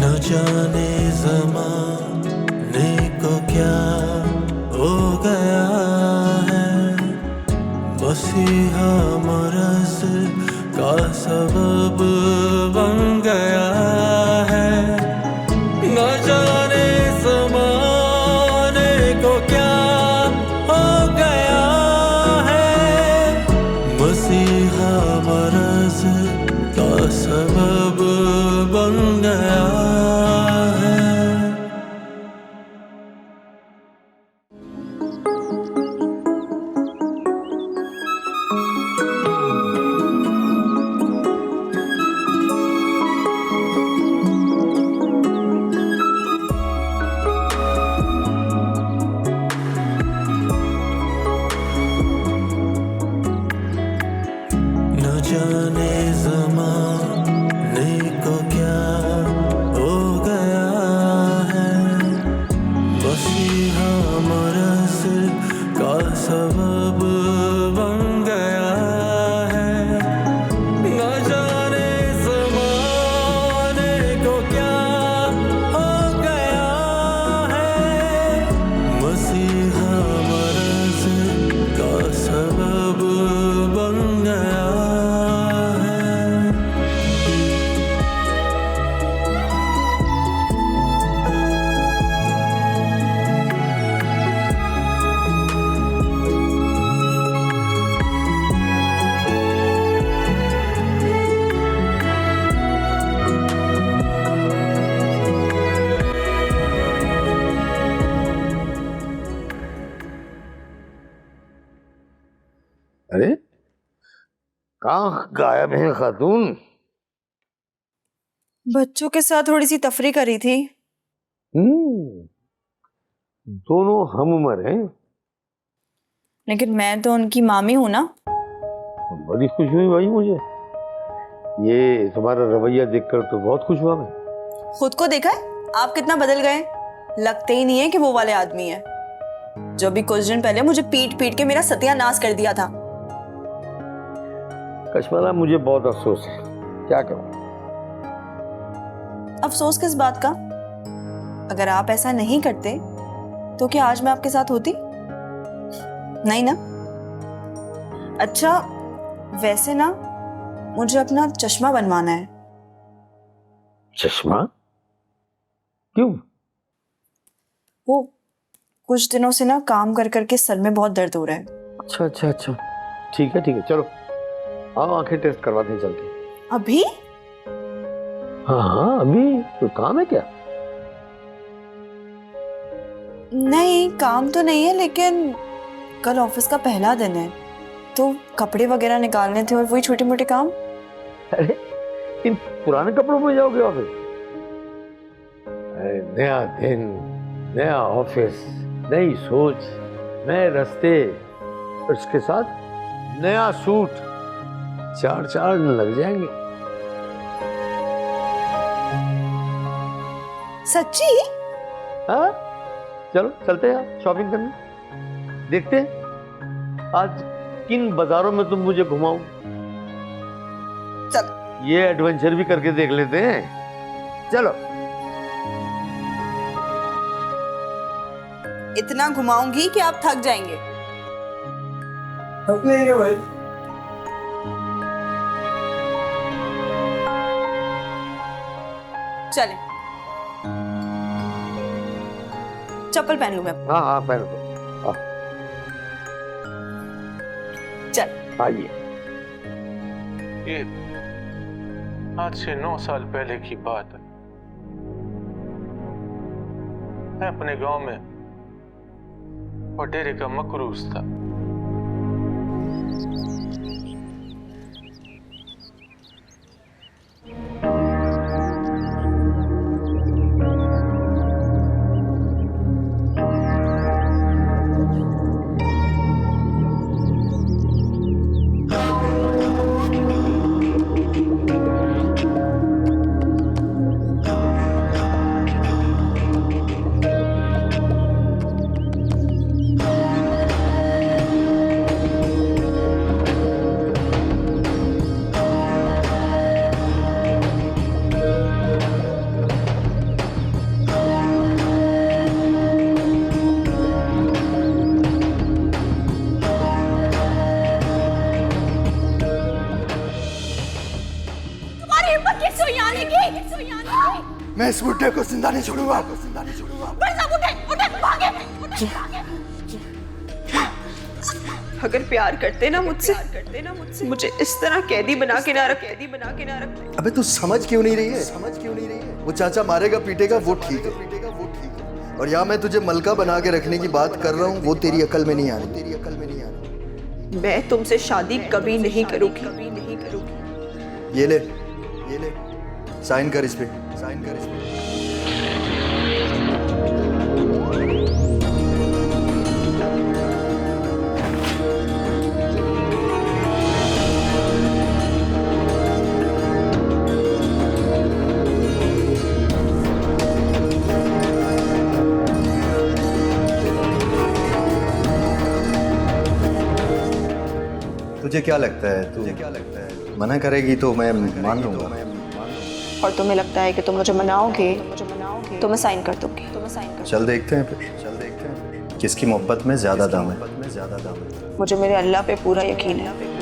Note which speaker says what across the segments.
Speaker 1: न जाने ज़माने को क्या हो गया है, मसीहा मरज़ का सबब बन गया है। न जाने ज़माने को क्या हो गया है, मसीहा मरज़ का सबब बन गया है। न जाने ज़माने को क्या हो गया है, मसीहा मरज़ का सबब बन गया है। न जाने ज़माने को क्या हो गया है, मसीहा मरज़ का सबब बन गया है।
Speaker 2: अरे कहाँ गायब है खातून?
Speaker 3: बच्चों के साथ थोड़ी सी तफरी करी थी।
Speaker 2: दोनों हम उम्र हैं।
Speaker 3: लेकिन मैं तो उनकी मामी हूं ना।
Speaker 2: बड़ी खुशी हुई भाई मुझे, ये तुम्हारा रवैया देखकर तो बहुत खुश हुआ मैं।
Speaker 3: खुद को देखा है आप कितना बदल गए, लगते ही नहीं है कि वो वाले आदमी है जो भी कुछ दिन पहले मुझे पीट पीट के मेरा सत्यानाश कर दिया था।
Speaker 2: कश्मीरा मुझे बहुत अफसोस है, क्या करूं।
Speaker 3: अफसोस किस बात का? अगर आप ऐसा नहीं करते तो क्या आज मैं आपके साथ होती? नहीं ना। अच्छा वैसे ना मुझे अपना चश्मा बनवाना है।
Speaker 2: चश्मा? क्यों?
Speaker 3: वो कुछ दिनों से ना काम कर करके सर में बहुत दर्द हो रहा है।
Speaker 2: अच्छा अच्छा अच्छा, ठीक है चलो आओ आंखें टेस्ट करवाते हैं चल के।
Speaker 3: अभी?
Speaker 2: हाँ अभी तो काम है क्या?
Speaker 3: नहीं काम तो नहीं है, लेकिन कल ऑफिस का पहला दिन है तो कपड़े वगैरह निकालने थे और वही छोटे मोटे काम।
Speaker 2: अरे इन पुराने कपड़ों में जाओगे ऑफिस? अरे नया दिन, नया ऑफिस, नई सोच, नए रास्ते, उसके साथ नया सूट, चार लग जाएंगे।
Speaker 3: सच्ची?
Speaker 2: हाँ चलो चलते हैं शॉपिंग करने, देखते हैं आज किन बाजारों में तुम मुझे घुमाओ।
Speaker 3: चल
Speaker 2: ये एडवेंचर भी करके देख लेते हैं, चलो।
Speaker 3: इतना घुमाऊंगी कि आप थक जाएंगे।
Speaker 1: थक लेंगे भाई।
Speaker 3: चले चप्पल पहन लूं मैं।
Speaker 2: हाँ पहन दो,
Speaker 3: चल
Speaker 2: आइए।
Speaker 4: ये आज से 9 साल पहले की बात है। मैं अपने गांव में वडेरे का मकरूज था।
Speaker 5: मैं इस बुड्ढे को जिंदा नहीं छोड़ूंगा।
Speaker 3: अगर प्यार करते ना मुझसे मुझे इस तरह कैदी बना के ना रखते।
Speaker 5: अबे तू समझ क्यों नहीं रही है? वो चाचा मारेगा पीटेगा वो ठीक है, और यहाँ मैं तुझे मलका बना के रखने की बात कर रहा हूँ, वो तेरी अकल में नहीं आ रही।
Speaker 3: मैं तुमसे शादी कभी नहीं करूंगी।
Speaker 5: ये ले साइन कर इस पे। तुझे क्या लगता है मना करेगी तो मैं मान लूंगा।
Speaker 3: और तुम्हें लगता है कि तुम मुझे मनाओगे तो मैं साइन कर दूंगी।
Speaker 5: चल देखते हैं किसकी मोहब्बत में ज्यादा दाम है।
Speaker 3: मुझे मेरे अल्लाह पे पूरा यकीन है।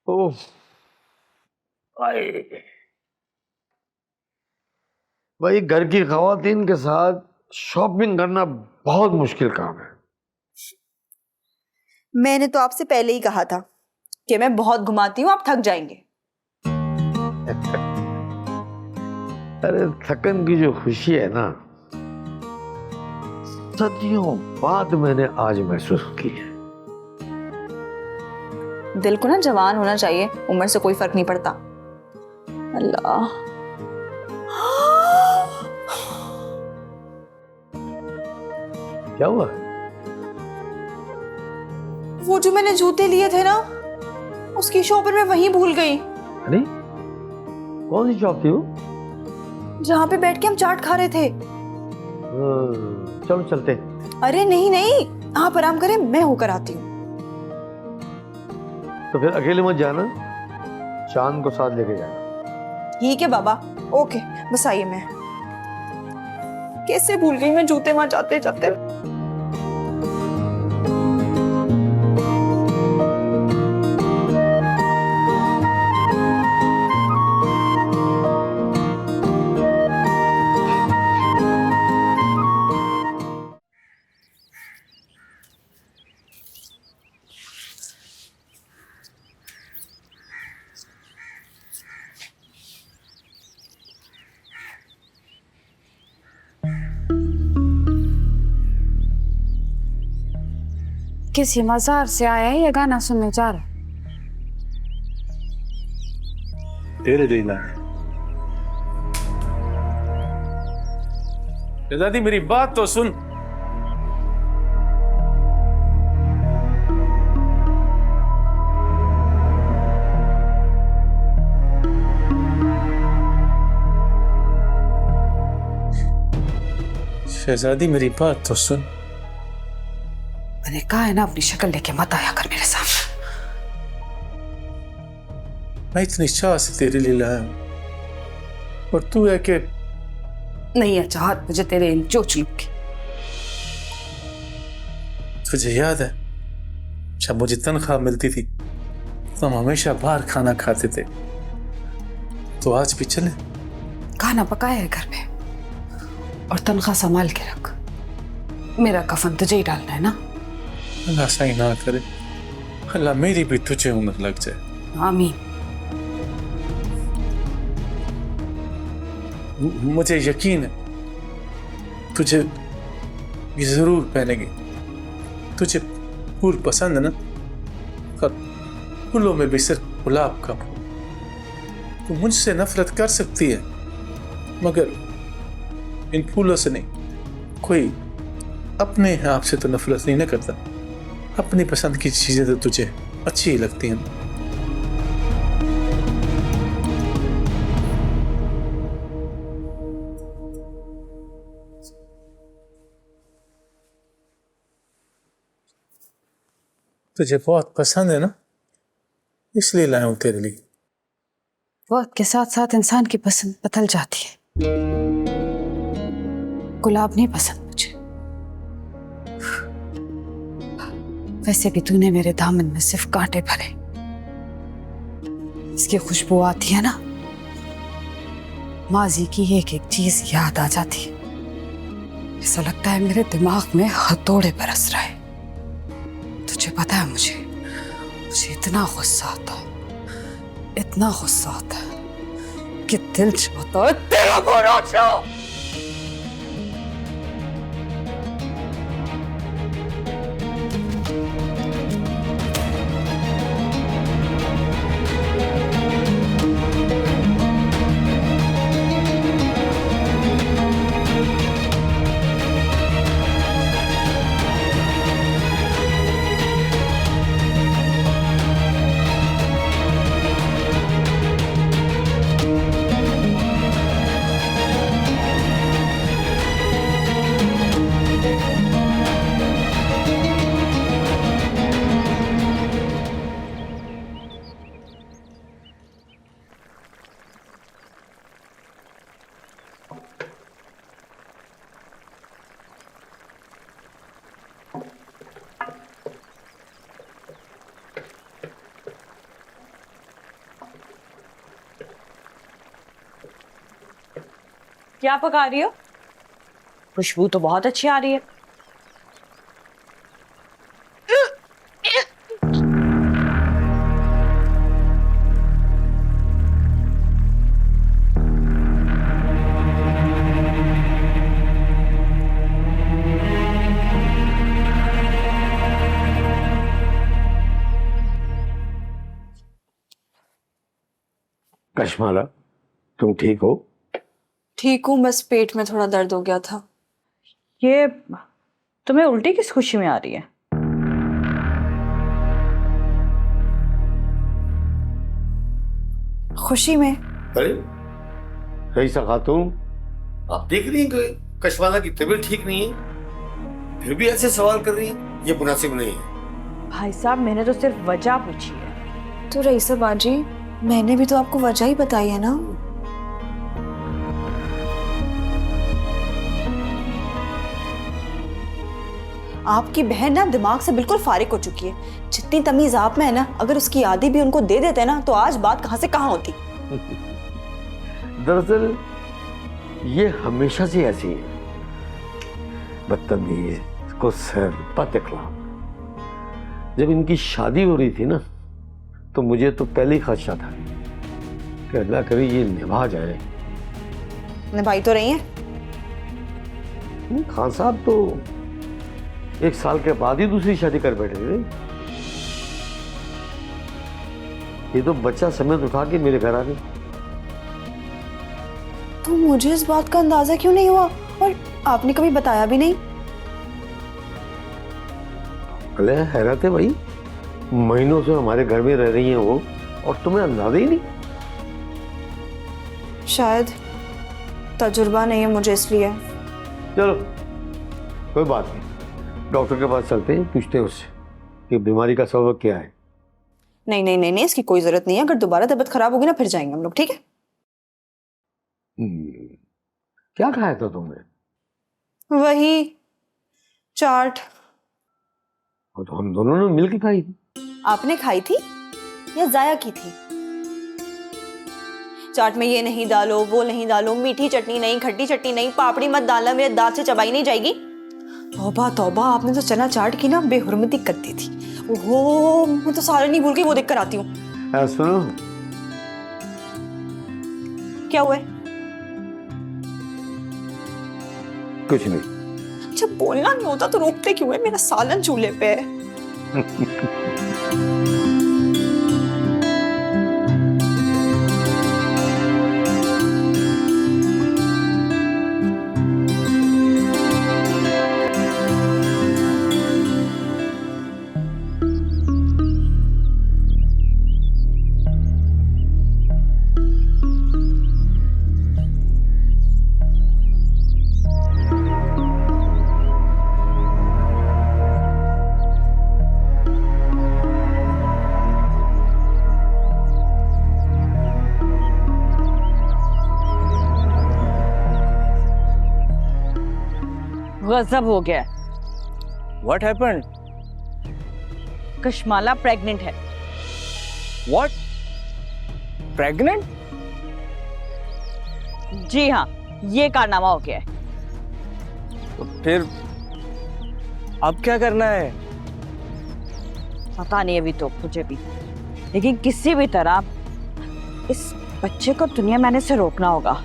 Speaker 2: ओह आए भाई, घर की खवातीन के साथ शॉपिंग करना बहुत मुश्किल काम है।
Speaker 3: मैंने तो आपसे पहले ही कहा था कि मैं बहुत घुमाती हूँ, आप थक जाएंगे।
Speaker 2: अरे थकन की जो खुशी है ना, सदियों बाद मैंने आज महसूस की है।
Speaker 3: दिल को ना जवान होना चाहिए, उम्र से कोई फर्क नहीं पड़ता। अल्लाह,
Speaker 2: क्या हुआ?
Speaker 3: वो जो मैंने जूते लिए थे ना, उसकी शॉप मैं वहीं भूल गई।
Speaker 2: अरे कौन सी शॉप थी वो?
Speaker 3: जहाँ पे बैठ के हम चाट खा रहे थे।
Speaker 2: चलो चलते।
Speaker 3: अरे नहीं, आप आराम करें, मैं होकर आती हूँ।
Speaker 2: तो फिर अकेले मत जाना, चांद को साथ लेके जाना।
Speaker 3: ठीक है बाबा, ओके, बस आइए। मैं कैसे भूल गई मैं जूते वहां जाते जाते।
Speaker 6: किसी मजार से आया है या गाना सुनने जा रहा?
Speaker 4: तेरे लिए शहजादी, मेरी बात तो सुन। शहजादी, मेरी बात तो सुन।
Speaker 6: मैंने कहा है ना, अपनी शक्ल लेके मत आया कर मेरे सामने।
Speaker 4: मैं इतनी चाह से तेरे लिए लाया हूं, और तू है कि
Speaker 6: नहीं है चाहत मुझे तेरे इन चोचलों की।
Speaker 4: तुझे याद है जब मुझे तनख्वाह मिलती थी तो हम हमेशा बाहर खाना खाते थे, तो आज भी चले।
Speaker 6: खाना पकाया है घर में, और तनख्वाह संभाल के रख। मेरा कफन तुझे ही डालना है ना।
Speaker 4: अल्लाह सही ना करे, अल्लाह मेरी भी तुझे उम्र लग जाए।
Speaker 6: आमीन।
Speaker 4: मुझे यकीन है तुझे ये जरूर पहनेगी। तुझे फूल पसंद है ना? फूलों में भी सिर्फ गुलाब का फूल। तू मुझसे नफरत कर सकती है, मगर इन फूलों से नहीं। कोई अपने आप से तो नफरत नहीं ना करता। अपनी पसंद की चीजें तो तुझे अच्छी ही लगती हैं। तुझे बहुत पसंद है ना, इसलिए लाया हूं तेरे लिए।
Speaker 6: वक्त के साथ साथ इंसान की पसंद बदल जाती है। गुलाब नहीं पसंद मुझे। वैसे भी तूने मेरे दामन में सिर्फ कांटे भरे। इसकी खुशबू आती है ना, माजी की एक एक चीज याद आ जाती है। ऐसा लगता है मेरे दिमाग में हथौड़े बरस रहा है। तुझे पता है मुझे इतना गुस्सा आता है, इतना गुस्सा आता है कि दिल चाहता है तेरा बुरा जाओ।
Speaker 3: क्या पका रही हो? खुशबू तो बहुत अच्छी आ रही है।
Speaker 2: कशमाला, तुम ठीक हो?
Speaker 3: ठीक हूँ, बस पेट में थोड़ा दर्द हो गया था।
Speaker 7: ये तुम्हें उल्टी किस खुशी में आ रही है?
Speaker 3: खुशी में?
Speaker 2: अरे रईसा खातून,
Speaker 8: आप देख रही हैं कि कशवाला की तबीयत ठीक नहीं है, फिर भी ऐसे सवाल कर रही हैं, ये मुनासिब नहीं है।
Speaker 7: भाई साहब, मैंने तो सिर्फ वजह पूछी है।
Speaker 3: तो रईसा बाजी, मैंने भी तो आपको वजह ही बताई है ना। आपकी बहन ना दिमाग से बिल्कुल फारिग हो चुकी है। जितनी तमीज आप में है ना, अगर उसकी आदि भी उनको दे देते ना, तो आज बात कहां से कहां होती।
Speaker 2: दरअसल ये हमेशा से ऐसी है, बदतमीज, गुस्सैल, बदअखलाक। जब इनकी शादी हो रही थी ना, तो मुझे तो पहले ही खदशा था कि अल्लाह करे ये निभा जाए।
Speaker 3: निभाई तो रही है।
Speaker 2: खान साहब तो 1 साल के बाद ही दूसरी शादी कर बैठे थे। ये तो बच्चा समेत उठा के मेरे घर आ गए।
Speaker 3: तो मुझे इस बात का अंदाजा क्यों नहीं हुआ, और आपने कभी बताया भी नहीं?
Speaker 2: अरे हैरत है भाई, महीनों से हमारे घर में रह रही हैं वो, और तुम्हें अंदाजा ही नहीं।
Speaker 3: शायद तजुर्बा नहीं है मुझे, इसलिए।
Speaker 2: चलो कोई बात नहीं, डॉक्टर के पास चलते हैं, पूछते हैं उससे कि बीमारी का सबब क्या है।
Speaker 3: नहीं नहीं नहीं नहीं, इसकी कोई जरूरत नहीं है। अगर दोबारा तबीयत खराब होगी ना, फिर जाएंगे हम लोग, ठीक है?
Speaker 2: क्या खाया था तुमने?
Speaker 3: वही चाट।
Speaker 2: और तो हम दोनों ने मिलकर खाई थी।
Speaker 3: आपने खाई थी या जाया की थी? चाट में ये नहीं डालो, वो नहीं डालो, मीठी चटनी नहीं, खट्टी चटनी नहीं, पापड़ी मत डालना, मेरे दांत से चबाई नहीं जाएगी। तौबा तौबा, आपने तो चना चाट की ना बेहुरमती कर दी थी। ओहो, मैं तो सारा नहीं भूल गई, वो देख कर आती हूँ।
Speaker 2: सुनो,
Speaker 3: क्या हुआ है?
Speaker 2: कुछ नहीं।
Speaker 3: जब बोलना नहीं होता तो रोकते क्यों है? मेरा सालन चूल्हे पे है।
Speaker 7: गजब हो गया है।
Speaker 9: What happened?
Speaker 7: कश्माला प्रेग्नेंट है।
Speaker 9: व्हाट? प्रेग्नेंट?
Speaker 7: जी हाँ, ये कारनामा हो गया है।
Speaker 9: तो फिर अब क्या करना है?
Speaker 7: पता नहीं अभी तो मुझे भी, लेकिन किसी भी तरह इस बच्चे को दुनिया में आने से रोकना होगा।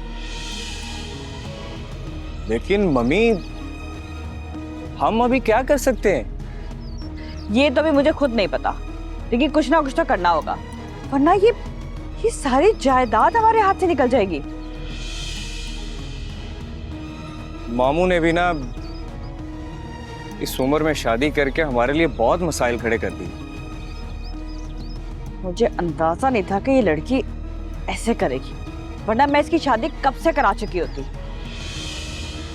Speaker 9: लेकिन मम्मी, हम अभी क्या कर सकते हैं?
Speaker 7: ये तो भी मुझे खुद नहीं पता, लेकिन कुछ ना कुछ तो करना होगा, वरना ये सारी जायदाद हमारे हाथ से निकल जाएगी।
Speaker 9: मामू ने भी ना इस उम्र में शादी करके हमारे लिए बहुत मसाइल खड़े कर दिए।
Speaker 7: मुझे अंदाजा नहीं था कि ये लड़की ऐसे करेगी, वरना मैं इसकी शादी कब से करा चुकी होती।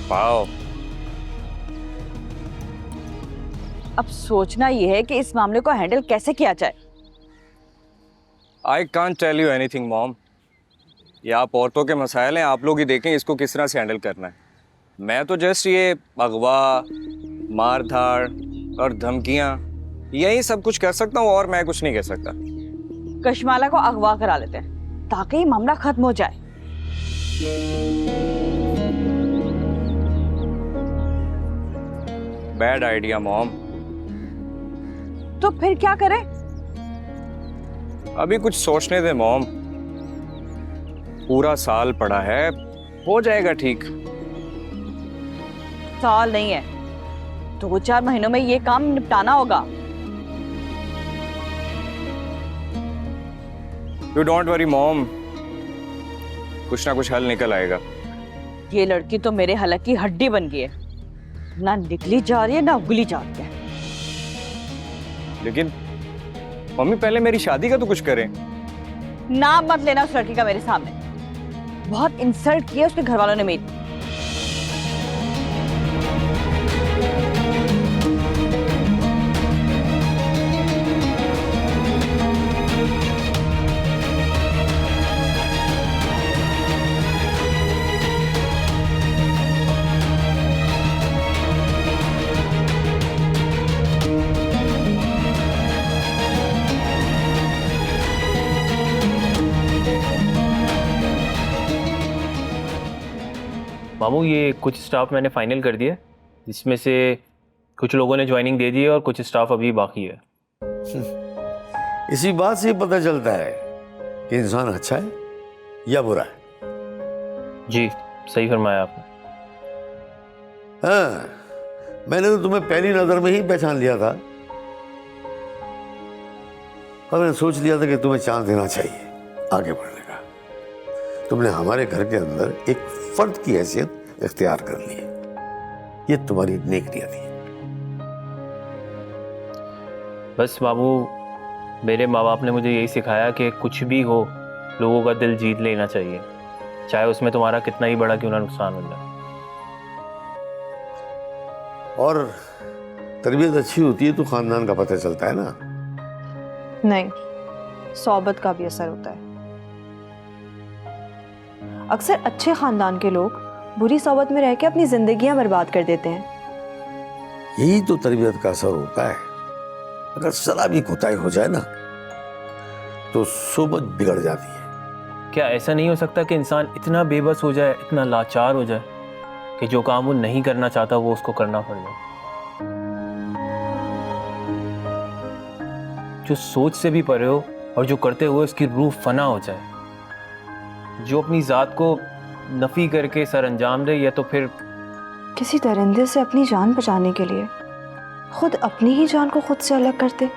Speaker 9: वाओ।
Speaker 7: अब सोचना ये है कि इस मामले को हैंडल कैसे किया जाए।
Speaker 9: I can't tell you anything mom. ये आप औरतों के मसाइल हैं, आप लोग ही देखें इसको किस तरह से हैंडल करना है। मैं तो जस्ट ये अगवा, मार धाड़ और धमकियां, यही सब कुछ कर सकता हूँ, और मैं कुछ नहीं कर सकता।
Speaker 7: कश्माला को अगवा करा लेते हैं ताकि ये मामला खत्म हो जाए।
Speaker 9: Bad idea mom.
Speaker 7: तो फिर क्या करें?
Speaker 9: अभी कुछ सोचने दे मॉम, पूरा साल पड़ा है, हो जाएगा ठीक।
Speaker 7: साल नहीं है, 2-4 महीनों में ये काम निपटाना होगा।
Speaker 9: यू डोंट वरी मॉम, कुछ ना कुछ हल निकल आएगा।
Speaker 7: ये लड़की तो मेरे हलक की हड्डी बन गई है, ना निकली जा रही है ना उगली जा रही है।
Speaker 9: लेकिन मम्मी, पहले मेरी शादी का तो कुछ करें।
Speaker 7: नाम मत लेना उस लड़की का मेरे सामने, बहुत इंसल्ट किया उसके घर वालों ने मेरी।
Speaker 10: मामू, ये कुछ स्टाफ मैंने फाइनल कर दिया, जिसमें से कुछ लोगों ने ज्वाइनिंग दे दी है और कुछ स्टाफ अभी बाकी है।
Speaker 2: इसी बात से पता चलता है कि इंसान अच्छा है या बुरा है।
Speaker 10: जी, सही फरमाया आपने।
Speaker 2: हाँ, मैंने तो तुम्हें पहली नजर में ही पहचान लिया था, और मैंने सोच लिया था कि तुम्हें चांस देना चाहिए आगे बढ़ने का। तुमने हमारे घर के अंदर एक फर्द की हैसियत इख्तियार कर ली है, ये तुम्हारी नेक नियति है।
Speaker 10: बस बाबू, मेरे माँ बाप ने मुझे यही सिखाया कि कुछ भी हो लोगों का दिल जीत लेना चाहिए, चाहे उसमें तुम्हारा कितना ही बड़ा क्यों ना नुकसान हो जाए।
Speaker 2: और तरबियत अच्छी होती है तो खानदान का पता चलता है ना।
Speaker 3: नहीं, सोबत का भी असर होता है। अक्सर अच्छे खानदान के लोग बुरी सोबत में रह के अपनी जिंदगियां बर्बाद कर देते हैं।
Speaker 2: यही तो तरबियत का असर होता है। अगर जरा भी कोताही हो जाए ना तो सोबत बिगड़ जाती है।
Speaker 10: क्या ऐसा नहीं हो सकता कि इंसान इतना बेबस हो जाए, इतना लाचार हो जाए कि जो काम वो नहीं करना चाहता वो उसको करना पड़ जाए? जो सोच से भी परे हो और जो करते हुए उसकी रूह फना हो जाए, जो अपनी जात को नफी करके सर अंजाम दे, या तो फिर
Speaker 3: किसी दरिंदे से अपनी जान बचाने के लिए खुद अपनी ही जान को खुद से अलग करते।